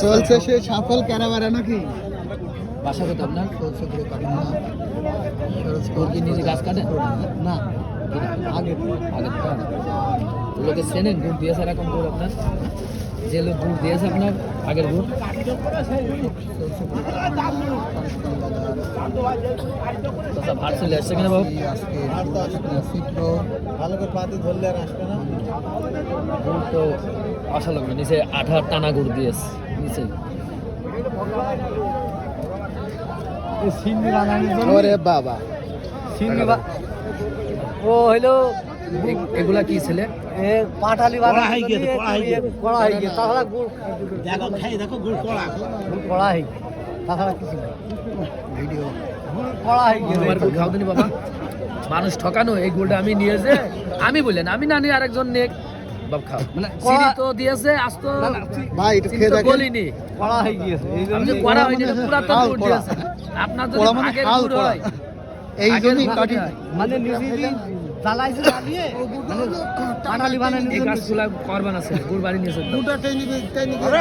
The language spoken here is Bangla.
চলছে সে সাফল ক্যারাবারে নাকি? বাসা করতে আপনার চলছে ঘুরে কাটুন না। ওর কি নিজে গাছ কাটে না আগে আগে তো না। লোকে চেনেন গুড় দিয়েছে এরকম গুড় আপনার যে লোক গুড় দিয়েছে আপনার আগের গুড় ভাত চলে আসছে কিনা বাবু চিত্র ভালো করে পাতি ধরলে আর আসবে না। গুড় তো আসা লাগবে নিচে আঠার টানা গুড় দিয়েছে নিচে ওরে বাবা ও হইলো এগুলা কি ছেলে পাটালি কড়া হয়ে গেছে তাছাড়া গুড় দেখো খাই দেখো গুড় কড়া হয়ে তাছাড়া কিছু না ভিডিও গুড় কড়া হয়ে গেছে আমার গুড় খাও দিনি বাবা মানুষ ঠকানো এই গুড়টা আমি নিয়েছে আমি বললেন আমি না নিয়ে আরেকজন নেক বাপ খাও মানে চিনি তো দিয়েছে আজ তো ভাই একটু চিনি খেয়ে তো দেখেন। বলিনি কড়া হয়ে গিয়েছে এই আমি জন্য যে করা হয়নি পুরা তো হাল গুড় করা। দিয়েছে আপনার যদি কড়া মানে আগের হাল গুড় করা। হয় এই আগের জন্যই গুড় কাটি হয়। মানে নিজে জ্বালাইছে জ্বালিয়ে পাটালি বানানো এই গাছগুলা করবান আছে গুড় বাড়ি নিয়েছে